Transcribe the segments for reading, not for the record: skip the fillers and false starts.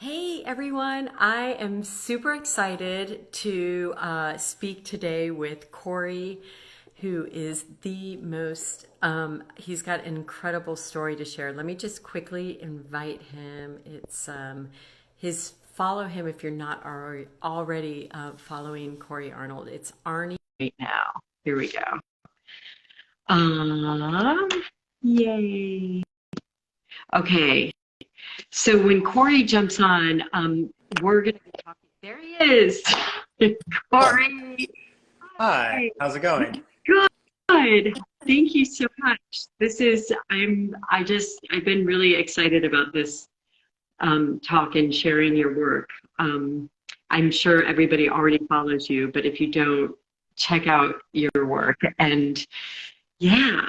Hey everyone, I am super excited to speak today with Corey, who is the most, he's got an incredible story to share. Let me just quickly invite him. It's follow him if you're not already following Corey Arnold. It's Arnie right now. Here we go. Um, Yay. Okay. So when Corey jumps on, we're going to be talking. There he is. Oh, Corey. hi. Hi. How's it going? Good. Thank you so much. I've been really excited about this talk and sharing your work. I'm sure everybody already follows you, but if you don't, check out your work. And yeah,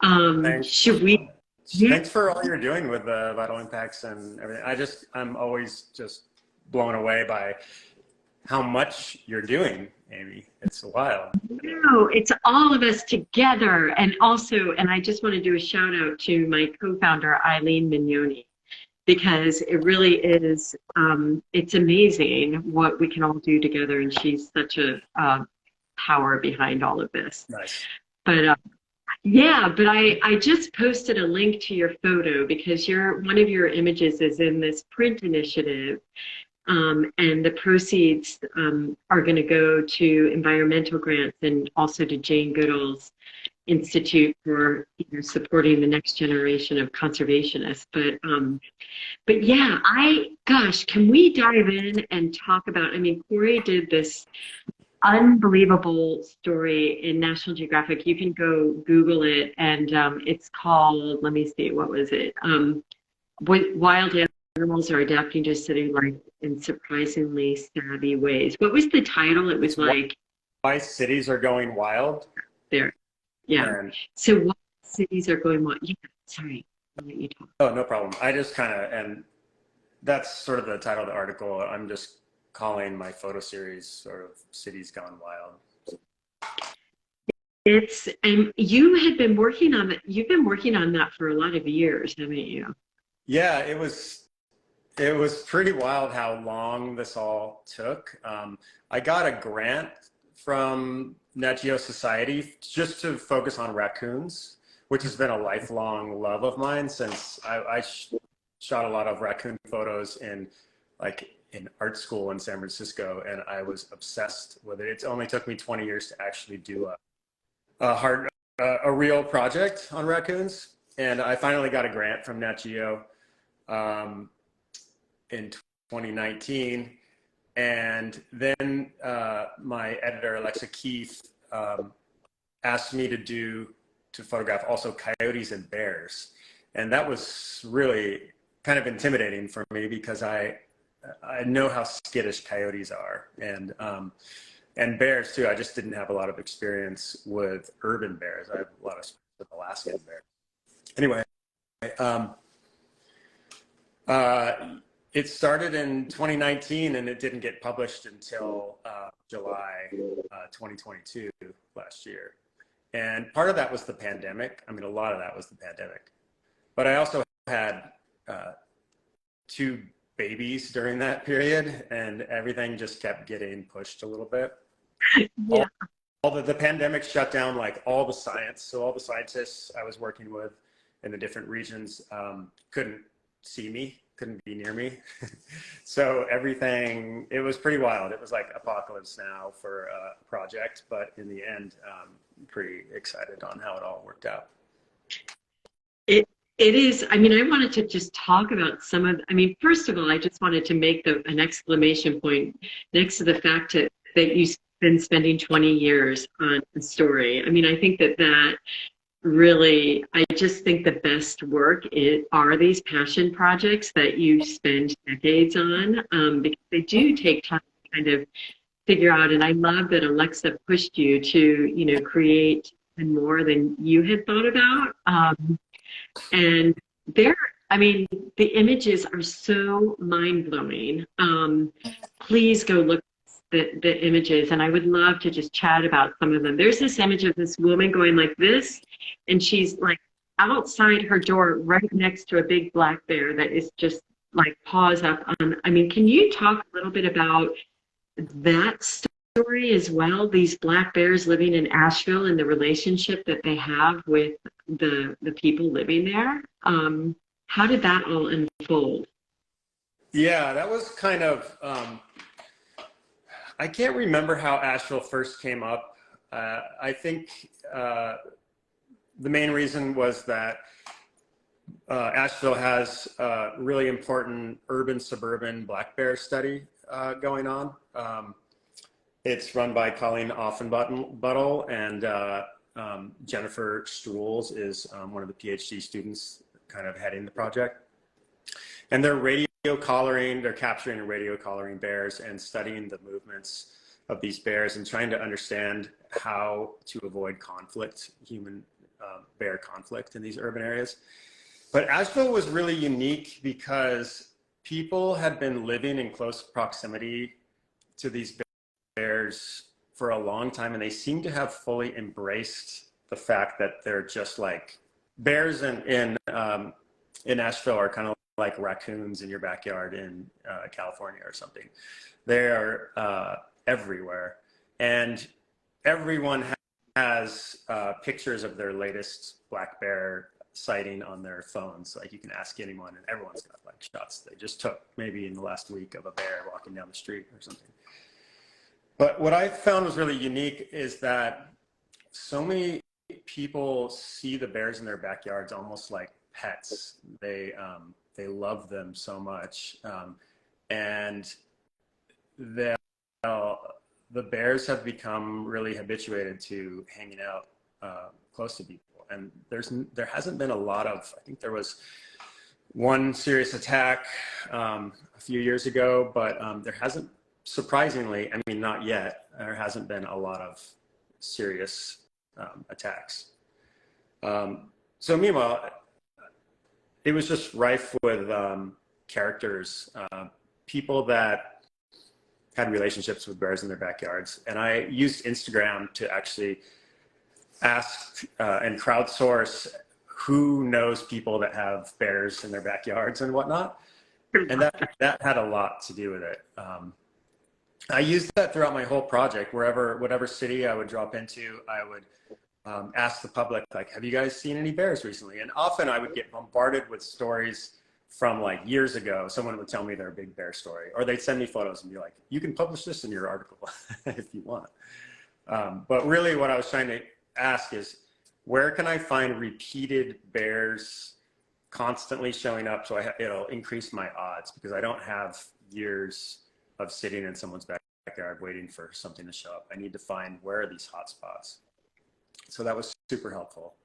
Thanks. should we? Yeah. Thanks for all you're doing with the vital impacts and everything. I'm always just blown away by how much you're doing, Amy. It's wild. No, it's all of us together. And I just want to do a shout out to my co-founder, Eileen Mignoni, because it really is, it's amazing what we can all do together. And she's such a power behind all of this. Nice. But yeah, but I just posted a link to your photo because one of your images is in this print initiative. And the proceeds are going to go to environmental grants and also to Jane Goodall's Institute for supporting the next generation of conservationists. But yeah, gosh, can we dive in and talk about? I mean, Corey did this unbelievable story in National Geographic. You can go Google it, and it's called. Let me see, what was it? Wild animals are adapting to city life in surprisingly savvy ways. What was the title? It was It's like why cities are going wild. there. Yeah. And So what cities are going what? Yeah, sorry. I'll let you talk. oh, no problem. I just kind of, and that's sort of the title of the article. I'm just calling my photo series sort of Cities Gone Wild. It's and you had been working on that. You've been working on that for a lot of years, haven't you? Yeah, it was pretty wild how long this all took. I got a grant from Nat Geo Society just to focus on raccoons, which has been a lifelong love of mine since I shot a lot of raccoon photos in art school in San Francisco, and I was obsessed with it. It only took me 20 years to actually do a real project on raccoons, and I finally got a grant from Nat Geo in 2019, and then my editor Alexa Keith asked me to photograph also coyotes and bears, and that was really kind of intimidating for me because I know how skittish coyotes are, and bears too. I just didn't have a lot of experience with urban bears. I have a lot of experience with Alaskan bears. Anyway, it started in 2019 and it didn't get published until July 2022 last year. And part of that was the pandemic. I mean, a lot of that was the pandemic. But I also had two babies during that period, and everything just kept getting pushed a little bit. Yeah. The pandemic shut down like all the science. So all the scientists I was working with in the different regions couldn't see me, couldn't be near me. So everything, it was pretty wild. It was like apocalypse now for a project, but in the end, pretty excited on how it all worked out. It is, I mean, I wanted to just talk about first of all, I just wanted to make an exclamation point next to the fact that you've been spending 20 years on a story. I mean, I think that really, I just think the best work are these passion projects that you spend decades on, because they do take time to kind of figure out. And I love that Alexa pushed you to, create even more than you had thought about. And the images are so mind-blowing. Please go look at the images, and I would love to just chat about some of them. There's this image of this woman going like this, and she's like outside her door right next to a big black bear that is just like pause up on, I mean, can you talk a little bit about that story as well? These black bears living in Asheville and the relationship that they have with the people living there. How did that all unfold? Yeah, that was kind of, I can't remember how Asheville first came up. I think the main reason was that Asheville has a really important urban-suburban black bear study going on. It's run by Colleen Offenbuttel, and Jennifer Struhls is one of the PhD students kind of heading the project. And they're they're capturing and radio collaring bears and studying the movements of these bears and trying to understand how to avoid conflict, human bear conflict in these urban areas. But Asheville was really unique because people had been living in close proximity to these bears for a long time, and they seem to have fully embraced the fact that they're just like bears in Asheville are kind of like raccoons in your backyard in California or something. They're everywhere, and everyone has pictures of their latest black bear sighting on their phones. Like you can ask anyone, and everyone's got like shots they just took maybe in the last week of a bear walking down the street or something. But what I found was really unique is that so many people see the bears in their backyards almost like pets. They love them so much, and the bears have become really habituated to hanging out close to people. And there hasn't been a lot of. I think there was one serious attack a few years ago, but there hasn't. Surprisingly, I mean, not yet. There hasn't been a lot of serious attacks. So meanwhile, it was just rife with characters, people that had relationships with bears in their backyards. And I used Instagram to actually ask and crowdsource who knows people that have bears in their backyards and whatnot. And that had a lot to do with it. I used that throughout my whole project. Whatever city I would drop into, I would ask the public, like, have you guys seen any bears recently? And often I would get bombarded with stories from like years ago. Someone would tell me their big bear story, or they'd send me photos and be like, you can publish this in your article if you want. But really what I was trying to ask is, where can I find repeated bears constantly showing up so it'll increase my odds, because I don't have years of sitting in someone's backyard waiting for something to show up. I need to find where are these hot spots. So that was super helpful.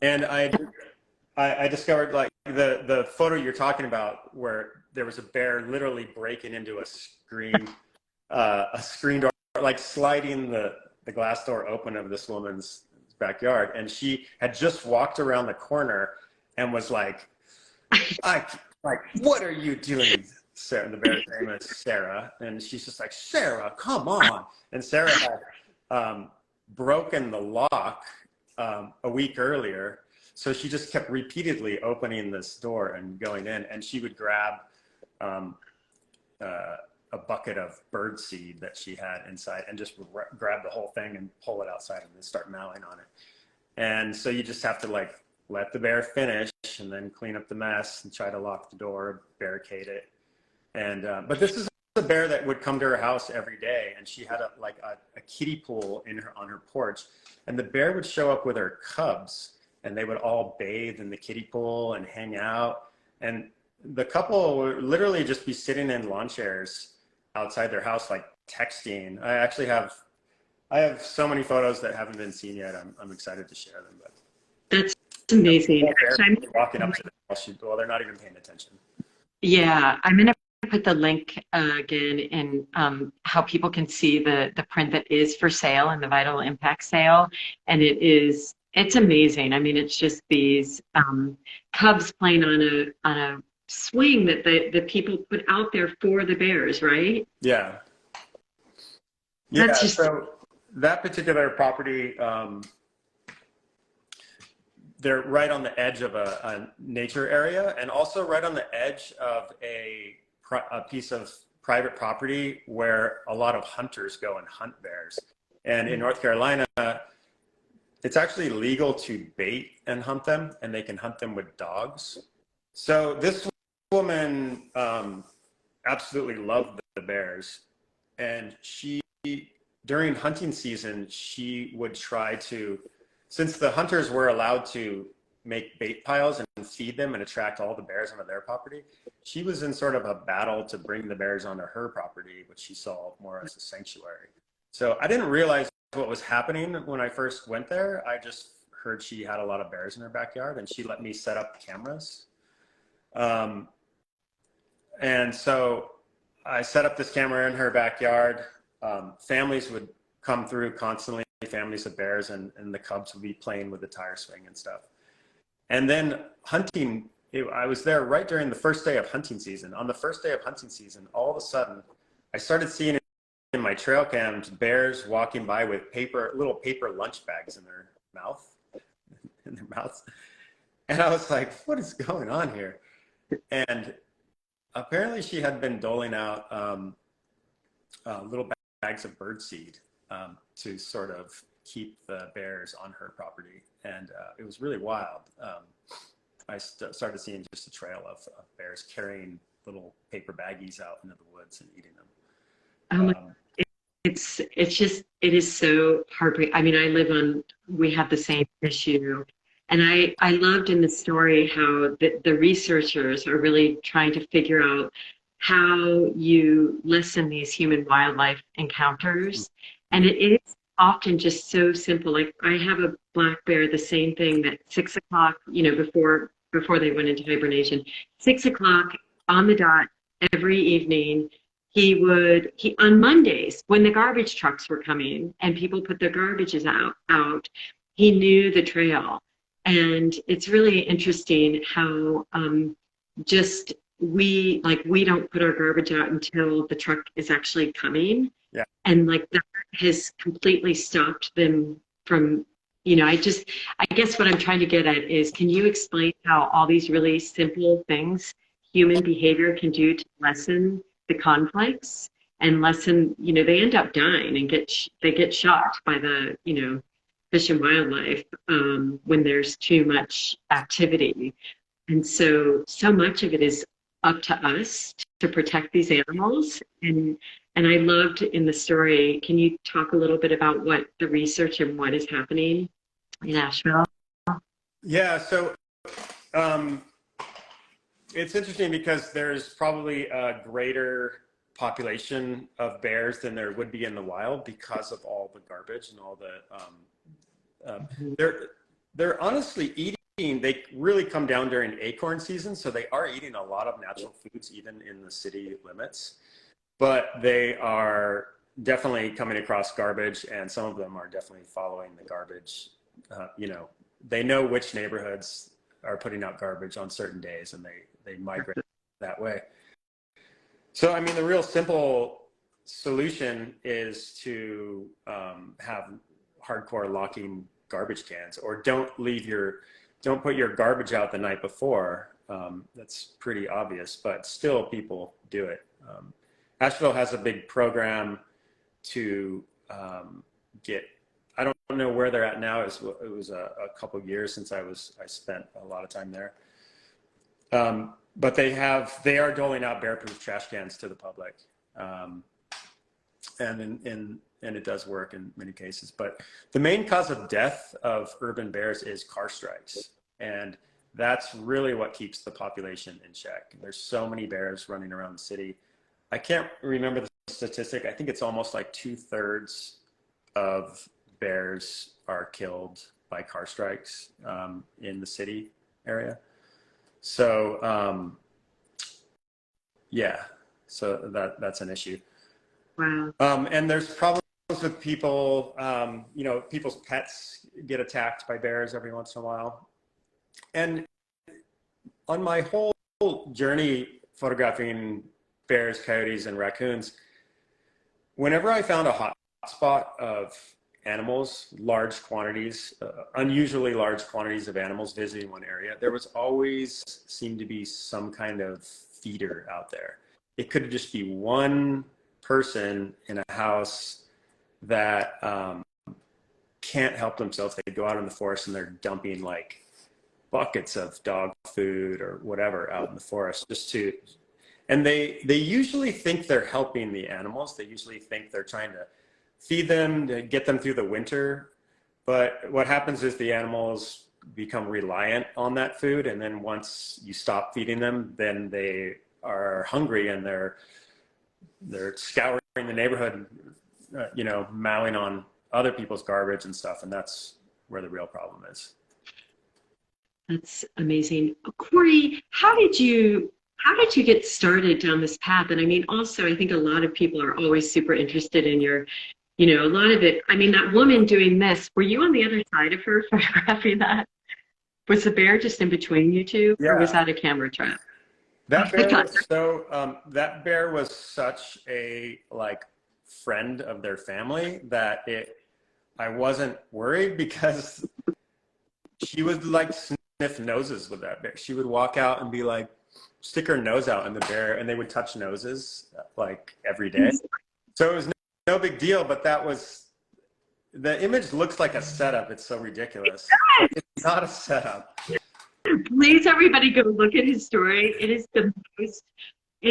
And I discovered like the photo you're talking about where there was a bear literally breaking into a screen door, like sliding the glass door open of this woman's backyard. And she had just walked around the corner and was like, what are you doing? Sarah, the bear's name is Sarah, and she's just like, Sarah, come on. And Sarah had broken the lock a week earlier, so she just kept repeatedly opening this door and going in, and she would grab a bucket of bird seed that she had inside and just grab the whole thing and pull it outside and then start mowing on it. And so you just have to like let the bear finish and then clean up the mess and try to lock the door, barricade it. And but this is a bear that would come to her house every day, and she had a kiddie pool on her porch, and the bear would show up with her cubs, and they would all bathe in the kiddie pool and hang out. And the couple would literally just be sitting in lawn chairs outside their house, like texting. I have so many photos that haven't been seen yet. I'm excited to share them. But That's amazing. Actually, walking up to the house, well, they're not even paying attention. Yeah, I'm gonna put the link again in how people can see the print that is for sale in the Vital Impact sale, and it's amazing. I mean, it's just these cubs playing on a swing that the people put out there for the bears, right? Yeah. So that particular property, they're right on the edge of a nature area, and also right on the edge of a piece of private property where a lot of hunters go and hunt bears. And in North Carolina, it's actually legal to bait and hunt them, and they can hunt them with dogs. So this woman absolutely loved the bears, and during hunting season, she would try to, since the hunters were allowed to make bait piles and feed them and attract all the bears onto their property, she was in sort of a battle to bring the bears onto her property, which she saw more as a sanctuary. So I didn't realize what was happening when I first went there. I just heard she had a lot of bears in her backyard, and she let me set up cameras. And so I set up this camera in her backyard. Families would come through constantly, families of bears, and the cubs would be playing with the tire swing and stuff. And then hunting, I was there right during the first day of hunting season. On the first day of hunting season, all of a sudden, I started seeing in my trail cams bears walking by with little paper lunch bags in their mouths. And I was like, what is going on here? And apparently she had been doling out little bags of birdseed to sort of keep the bears on her property. And it was really wild. I started seeing just a trail of bears carrying little paper baggies out into the woods and eating them. It is so heartbreaking. I mean, we have the same issue. And I loved in the story how the researchers are really trying to figure out how you lessen these human wildlife encounters. And it is often just so simple. Like, I have a black bear, the same thing, that 6 o'clock, before they went into hibernation, 6 o'clock on the dot every evening, he on Mondays, when the garbage trucks were coming and people put their garbages out, he knew the trail. And it's really interesting how we don't put our garbage out until the truck is actually coming. Yeah. And that has completely stopped them from, I guess what I'm trying to get at is, can you explain how all these really simple things human behavior can do to lessen the conflicts and lessen, they end up dying and they get shot by the, Fish and Wildlife when there's too much activity. And so much of it is up to us to protect these animals. And I loved in the story, can you talk a little bit about what the research and what is happening in Asheville? Yeah, so it's interesting because there's probably a greater population of bears than there would be in the wild because of all the garbage and all the they're honestly eating. They really come down during acorn season, so they are eating a lot of natural foods even in the city limits, but they are definitely coming across garbage, and some of them are definitely following the garbage. They know which neighborhoods are putting out garbage on certain days, and they migrate that way. So, I mean, the real simple solution is to have hardcore locking garbage cans, or don't put your garbage out the night before. That's pretty obvious, but still people do it. Asheville has a big program to I don't know where they're at now. It was a couple of years since I spent a lot of time there. But they are doling out bear-proof trash cans to the public. And it does work in many cases. But the main cause of death of urban bears is car strikes. And that's really what keeps the population in check. There's so many bears running around the city. I can't remember the statistic. I think it's almost like 2/3 of bears are killed by car strikes in the city area. So, yeah, so that's an issue. Wow. And there's problems with people, people's pets get attacked by bears every once in a while. And on my whole journey photographing bears, coyotes, and raccoons, whenever I found a hot spot of animals, large quantities, unusually large quantities of animals visiting one area, there was always seemed to be some kind of feeder out there. It could just be one person in a house that can't help themselves. They go out in the forest and they're dumping like buckets of dog food or whatever out in the forest just to, and they usually think they're helping the animals. They usually think they're trying to feed them to get them through the winter. But what happens is the animals become reliant on that food. And then once you stop feeding them, then they are hungry and they're scouring the neighborhood, mowing on other people's garbage and stuff. And that's where the real problem is. That's amazing. Corey, how did you get started down this path? And I mean, also, I think a lot of people are always super interested in your, a lot of it. I mean, that woman doing this, were you on the other side of her photographing that? Was the bear just in between you two? Yeah. Or was that a camera trap? That bear was such a friend of their family that I wasn't worried, because she would sniff noses with that bear. She would walk out and be like, stick her nose out in the bear, and they would touch noses every day. So it was no big deal, but the image looks like a setup. It's so ridiculous. It's not a setup. Please, everybody, go look at his story. It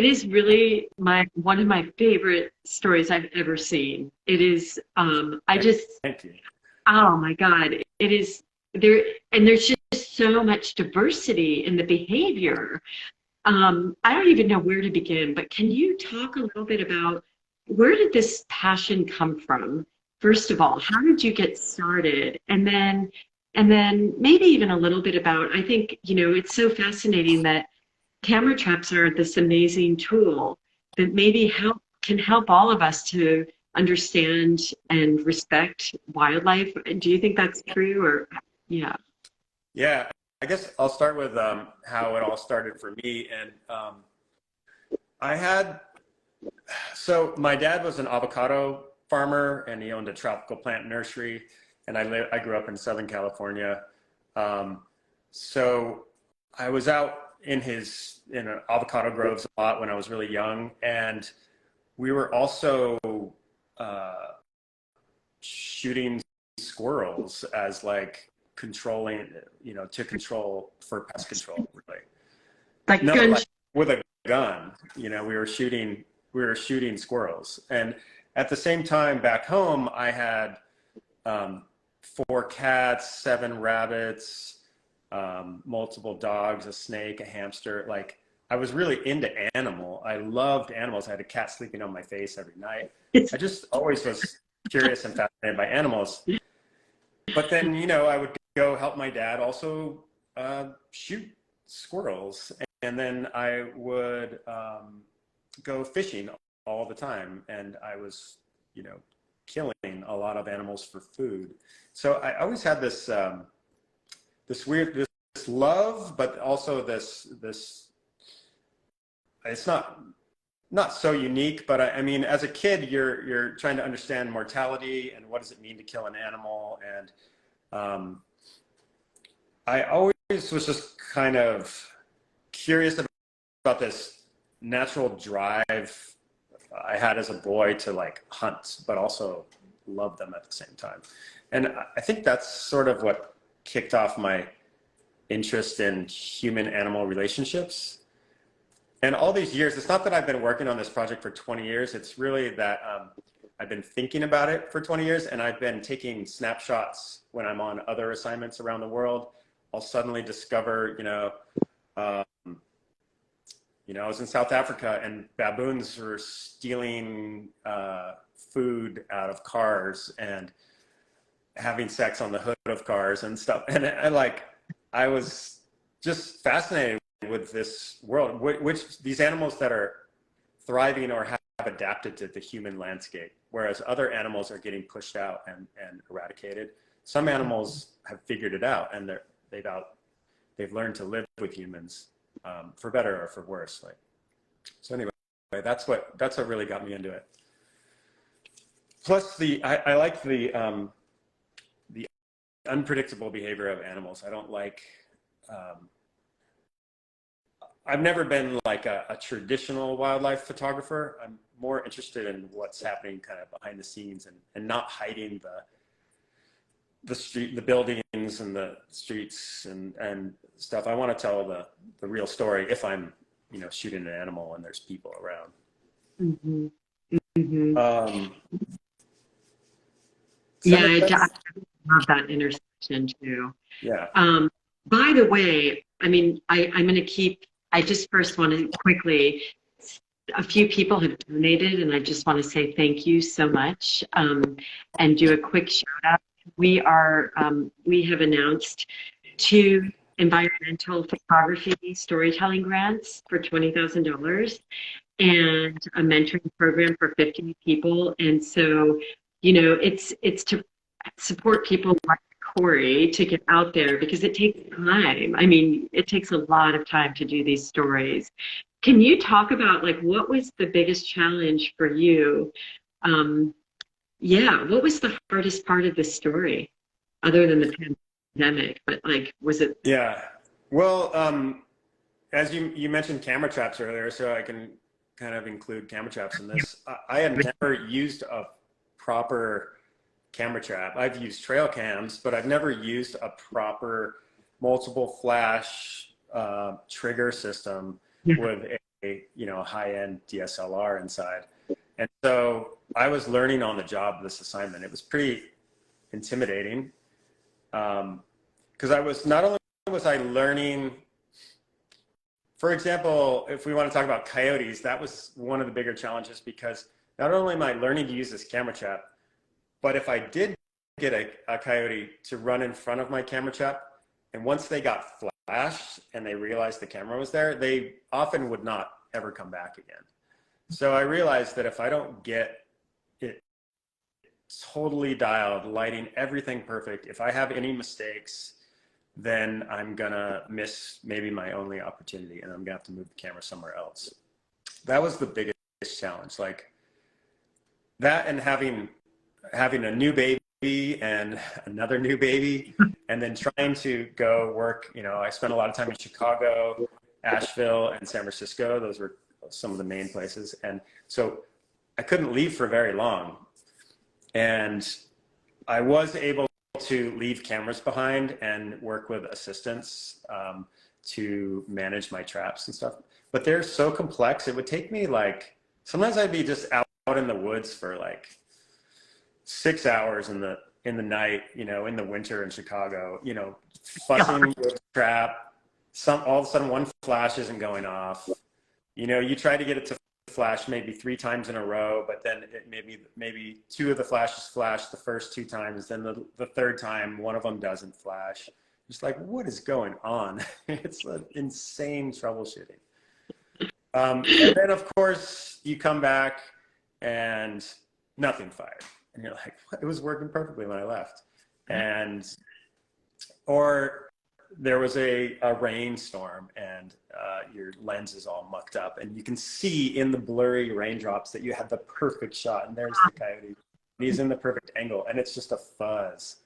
is really one of my favorite stories I've ever seen. It is, Thank you. Oh my God. It is there, and there's just so much diversity in the behavior. I don't even know where to begin, but can you talk a little bit about where did this passion come from? First of all, how did you get started? And then maybe even a little bit about, I think, it's so fascinating that camera traps are this amazing tool that maybe can help all of us to understand and respect wildlife. Do you think that's true? Or yeah. Yeah, I guess I'll start with how it all started for me. And so my dad was an avocado farmer, and he owned a tropical plant nursery. And I grew up in Southern California. So I was out in avocado groves a lot when I was really young. And we were also shooting squirrels as controlling, to control for pest control, really. With a gun, we were shooting squirrels. And at the same time back home, I had 4 cats, 7 rabbits, multiple dogs, a snake, a hamster. I was really into animal. I loved animals. I had a cat sleeping on my face every night. I just always was curious and fascinated by animals. But then, I would go help my dad also shoot squirrels. And then I would go fishing all the time. And I was, killing a lot of animals for food. So I always had this love, but also this it's not so unique, but I mean, as a kid, you're trying to understand mortality and what does it mean to kill an animal. And I always was just kind of curious about this natural drive I had as a boy to hunt, but also love them at the same time. And I think that's sort of what kicked off my interest in human-animal relationships. And all these years, it's not that I've been working on this project for 20 years. It's really that I've been thinking about it for 20 years, and I've been taking snapshots when I'm on other assignments around the world. I'll suddenly discover, I was in South Africa and baboons were stealing food out of cars and having sex on the hood of cars and stuff. And I was just fascinated with this world, which these animals that are thriving or have adapted to the human landscape, whereas other animals are getting pushed out and eradicated. Some animals have figured it out, and they've learned to live with humans, for better or for worse. So anyway, that's what really got me into it. Plus I like the unpredictable behavior of animals. I don't like, I've never been like a traditional wildlife photographer. I'm more interested in what's happening kind of behind the scenes, and not hiding the buildings and the streets and stuff. I want to tell the real story if I'm, shooting an animal and there's people around. Mm-hmm. Mm-hmm. Does that Yeah, make I sense? love that intersection too. Yeah. By the way, I mean, I'm going to I just first want to quickly, a few people have donated, and I just want to say thank you so much, and do a quick shout out. We have announced 2 environmental photography storytelling grants for $20,000 and a mentoring program for 50 people. And so, it's to support people like Corey to get out there because it takes time. I mean, it takes a lot of time to do these stories. Can you talk about like what was the biggest challenge for you? Yeah, what was the hardest part of the story other than the pandemic? But like, was it? Yeah. Well, as you mentioned camera traps earlier, so I can kind of include camera traps in this. I had never used a proper camera trap. I've used trail cams, but I've never used a proper multiple flash trigger system with a high-end DSLR inside. And so I was learning on the job this assignment. It was pretty intimidating because not only was I learning. For example, if we want to talk about coyotes, that was one of the bigger challenges because not only am I learning to use this camera trap, but if I did get a coyote to run in front of my camera trap, and once they got flashed and they realized the camera was there, they often would not ever come back again. So I realized that if I don't get it totally dialed, lighting, everything perfect, if I have any mistakes, then I'm gonna miss maybe my only opportunity and I'm gonna have to move the camera somewhere else. That was the biggest challenge. Like that, and having a new baby and another new baby, and then trying to go work. I spent a lot of time in Chicago, Asheville, and San Francisco. Those were some of the main places. And so I couldn't leave for very long. And I was able to leave cameras behind and work with assistants to manage my traps and stuff. But they're so complex. It would take me sometimes I'd be just out in the woods for 6 hours in the night, in the winter in Chicago, fussing with the trap. All of a sudden one flash isn't going off. You try to get it to flash maybe 3 times in a row, but then maybe 2 of the flashes flash the first 2 times, then the third time one of them doesn't flash. Just like, what is going on? It's insane troubleshooting. And then of course you come back and nothing fired, and you're like, what? It was working perfectly when I left. Or there was a rainstorm and your lens is all mucked up and you can see in the blurry raindrops that you had the perfect shot, and there's the coyote. He's in the perfect angle and it's just a fuzz.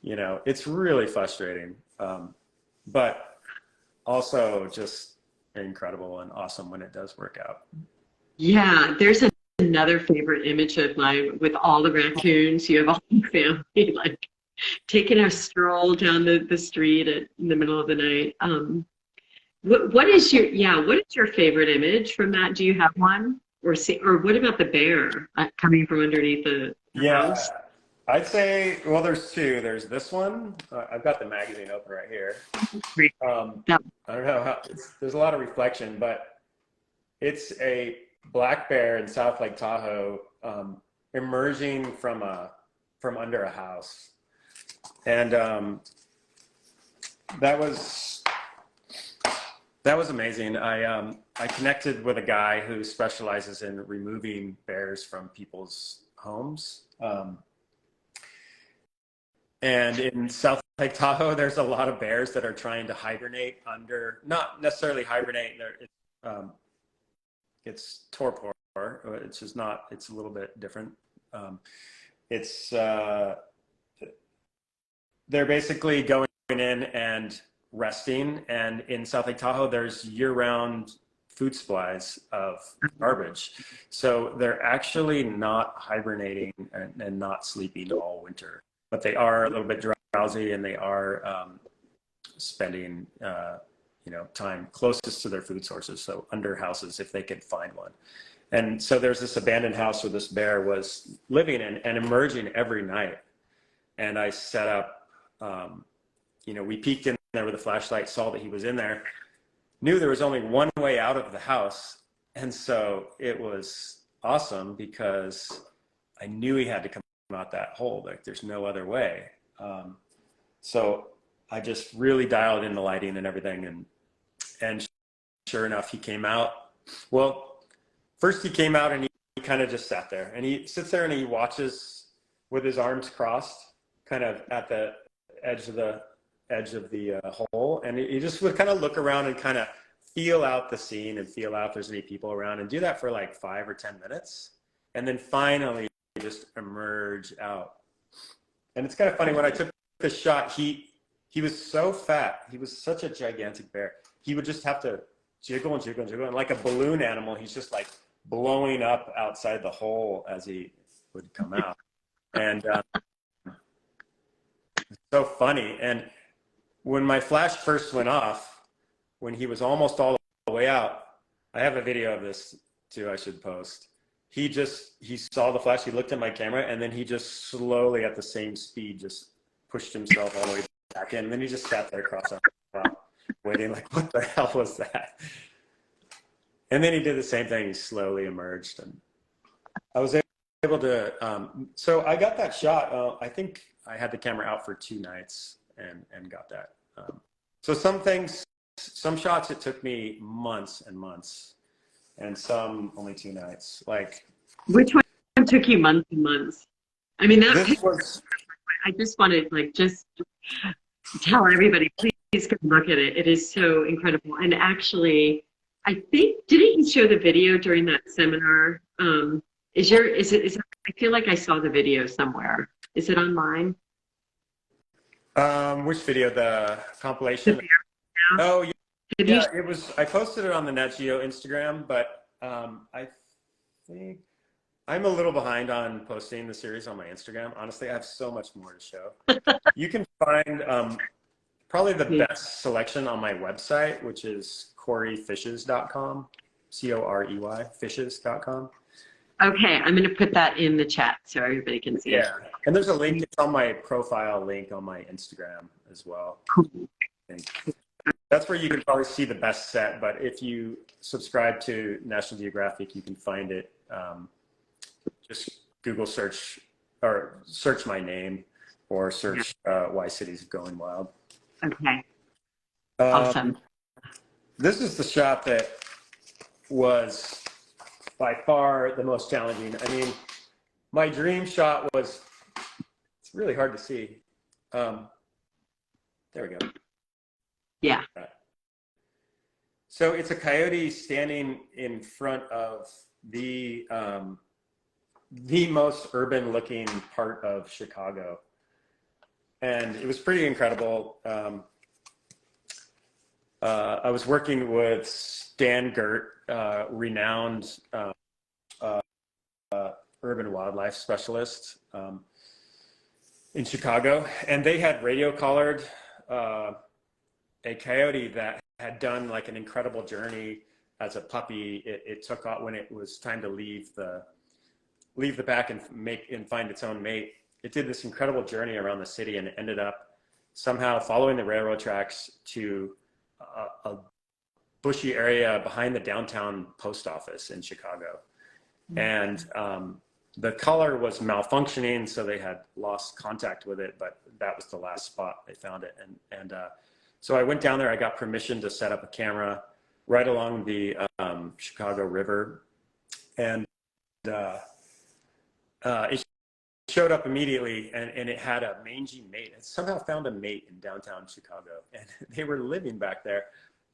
It's really frustrating, but also just incredible and awesome when it does work out. Yeah, there's another favorite image of mine with all the raccoons. You have a whole family like taking a stroll down the street in the middle of the night. What is your favorite image from that? Do you have one? Or what about the bear coming from underneath the house? I'd say, well, there's 2. There's this one. I've got the magazine open right here. That, I don't know there's a lot of reflection, but it's a black bear in South Lake Tahoe, emerging from under a house. And that was amazing. I connected with a guy who specializes in removing bears from people's homes. And in South Lake Tahoe, there's a lot of bears that are trying to hibernate under, not necessarily hibernate, it's torpor. It's just not, it's a little bit different. It's they're basically going in and resting. And in South Lake Tahoe, there's year-round food supplies of garbage. So they're actually not hibernating and not sleeping all winter, but they are a little bit drowsy, and they are spending time closest to their food sources, so under houses if they can find one. And so there's this abandoned house where this bear was living in and emerging every night. And I set up, we peeked in there with a flashlight, saw that he was in there, knew there was only one way out of the house. And so it was awesome because I knew he had to come out that hole. Like there's no other way. So I just really dialed in the lighting and everything. And sure enough, he came out. Well, first he came out and he kind of just sat there, and he sits there and he watches with his arms crossed, kind of at the edge of the hole. And he just would kind of look around and kind of feel out the scene and feel out if there's any people around, and do that for like 5 or 10 minutes. And then finally just emerge out. And it's kind of funny, when I took the shot, he was so fat. He was such a gigantic bear. He would just have to jiggle and jiggle and jiggle. And like a balloon animal, he's just like blowing up outside the hole as he would come out. And it's so funny. And when my flash first went off, when he was almost all the way out, I have a video of this too, I should post. He saw the flash, he looked at my camera, and then he just slowly at the same speed just pushed himself all the way back in. And then he just sat there across our top, waiting like, what the hell was that? And then he did the same thing. He slowly emerged, and I was able to, so I got that shot. I think I had the camera out for 2 nights and got that. So some shots, it took me months and months, and some only 2 nights. Like, which one took you months and months? I mean, I just wanted just tell everybody, please go look at it. It is so incredible. And actually, I think, didn't you show the video during that seminar? I feel like I saw the video somewhere. Is it online? Which video? The compilation? Oh, yeah. It was, I posted it on the Nat Geo Instagram, but I think I'm a little behind on posting the series on my Instagram. Honestly, I have so much more to show. You can find probably the best selection on my website, which is coreyfishes.com, C-O-R-E-Y, fishes.com. Okay, I'm going to put that in the chat so everybody can see it. Yeah, and there's a link, it's on my profile link on my Instagram as well. Cool. That's where you can probably see the best set, but if you subscribe to National Geographic, you can find it. Just Google search, or search my name, or search Why Cities Going Wild. Okay, awesome. This is the shot that was by far the most challenging. I mean, my dream shot was, it's really hard to see. There we go. Yeah. So it's a coyote standing in front of the most urban looking part of Chicago. And it was pretty incredible. I was working with Stan Gert, renowned urban wildlife specialist in Chicago. And they had radio collared a coyote that had done like an incredible journey as a puppy. It took off when it was time to leave the pack and find its own mate. It did this incredible journey around the city, and it ended up somehow following the railroad tracks to a bushy area behind the downtown post office in Chicago. And the collar was malfunctioning, so they had lost contact with it, but that was the last spot they found it. And so I went down there, I got permission to set up a camera right along the Chicago River. And it showed up immediately, and it had a mangy mate. It somehow found a mate in downtown Chicago, and they were living back there.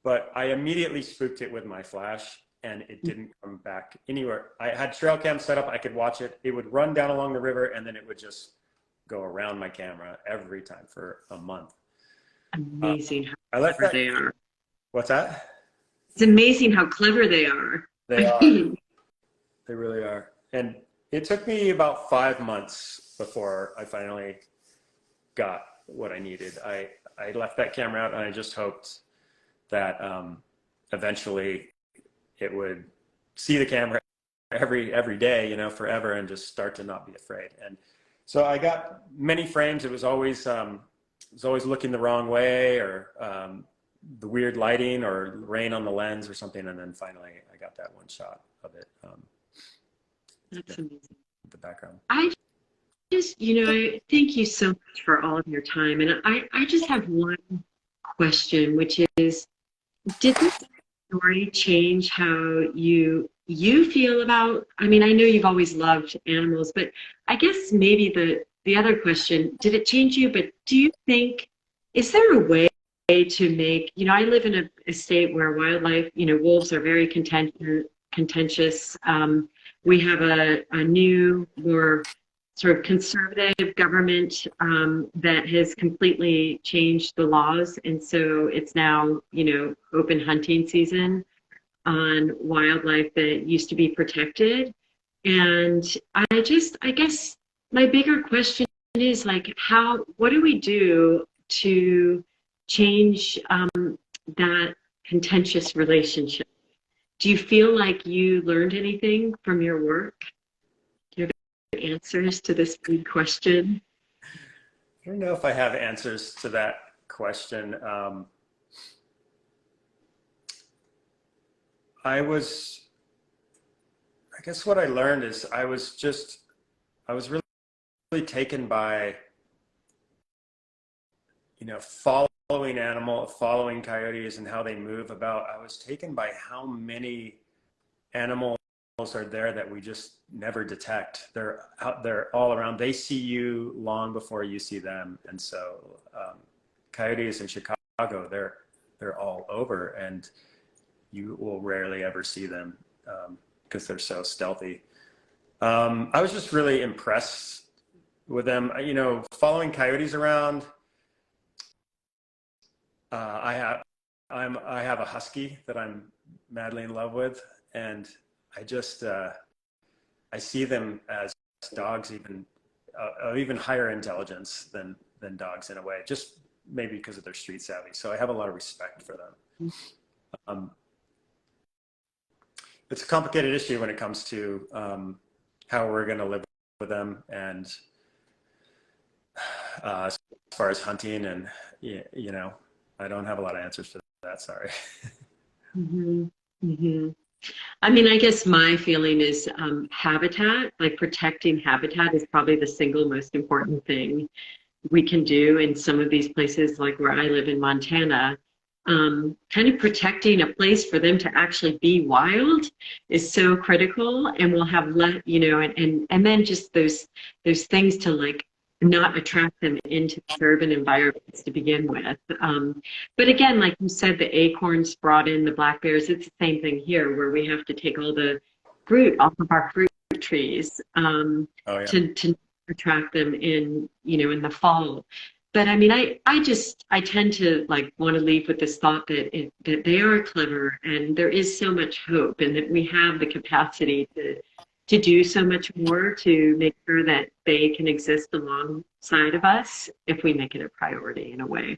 But I immediately spooked it with my flash, and it didn't come back anywhere. I had trail cam set up, I could watch it. It would run down along the river, and then it would just go around my camera every time for a month. Amazing how I left clever that. they are. What's that? It's amazing how clever they are. They I are. mean, They really are. And it took me about 5 months before I finally got what I needed. I left that camera out, and I just hoped that eventually it would see the camera every day, you know, forever, and just start to not be afraid. And so I got many frames. It was always looking the wrong way, or the weird lighting, or rain on the lens or something. And then finally I got that one shot of it. that's amazing. The background. I just, I thank you so much for all of your time. And I just have one question, which is, did this story change how you feel about, I mean, I know you've always loved animals, but I guess maybe the other question, did it change you? But do you think, is there a way to make, I live in a state where wildlife, wolves are very contentious. We have a new, more sort of conservative government that has completely changed the laws. And so it's now, open hunting season on wildlife that used to be protected. And I guess my bigger question is like, what do we do to change that contentious relationship? Do you feel like you learned anything from your work? Do you have answers to this big question? I don't know if I have answers to that question. I guess what I learned is I was really taken by, following coyotes and how they move about. I was taken by how many animals are there that we just never detect. They're out there all around. They see you long before you see them. And so coyotes in Chicago, they're all over, and you will rarely ever see them because they're so stealthy. I was just really impressed with them. Following coyotes around. I have a husky that I'm madly in love with, and I see them as dogs, even of even higher intelligence than dogs in a way, just maybe because of their street savvy. So I have a lot of respect for them. It's a complicated issue when it comes to how we're going to live with them, and as far as hunting, and I don't have a lot of answers to that. Sorry. Mm-hmm. Mm-hmm. I mean, I guess my feeling is habitat, like protecting habitat is probably the single most important thing we can do in some of these places, like where I live in Montana. Kind of protecting a place for them to actually be wild is so critical, and we'll have and then just those things to like not attract them into urban environments to begin with. But again, like you said, the acorns brought in the black bears. It's the same thing here, where we have to take all the fruit off of our fruit trees to attract them in the fall. But I mean, I tend to like want to leave with this thought that they are clever, and there is so much hope, and that we have the capacity to do so much more to make sure that they can exist alongside of us if we make it a priority in a way,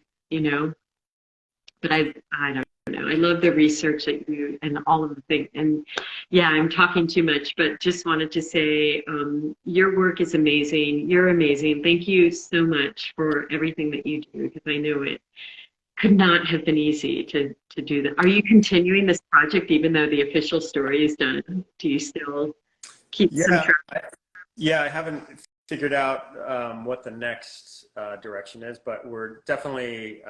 But I don't know. I love the research that you and all of the things. And yeah, I'm talking too much, but just wanted to say your work is amazing. You're amazing. Thank you so much for everything that you do, because I know it could not have been easy to do that. Are you continuing this project even though the official story is done? Do you still keep some track? I haven't figured out what the next direction is, but we're definitely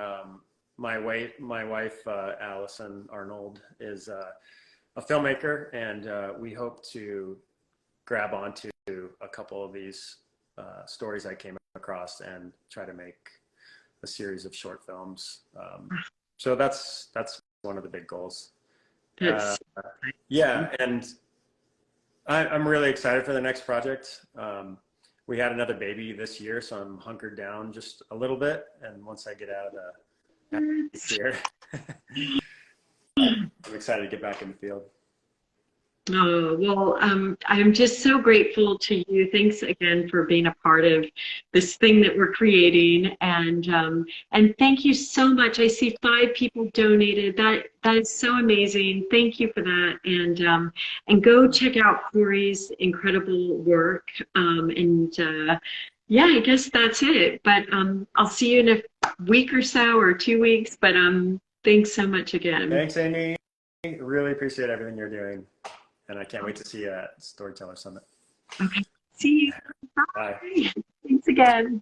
my wife Allison Arnold is a filmmaker, and we hope to grab onto a couple of these stories I came across and try to make a series of short films. So that's one of the big goals. And I'm really excited for the next project. we had another baby this year, so I'm hunkered down just a little bit. And once I get out of here, I'm excited to get back in the field. Oh, well, I'm just so grateful to you. Thanks again for being a part of this thing that we're creating. And thank you so much. I see 5 people donated. That is so amazing. Thank you for that. And go check out Corey's incredible work. Yeah, I guess that's it. But I'll see you in a week or so, or 2 weeks. But thanks so much again. Thanks, Amy. Really appreciate everything you're doing. And I can't wait to see you at Storyteller Summit. Okay. See you. Bye. Thanks again.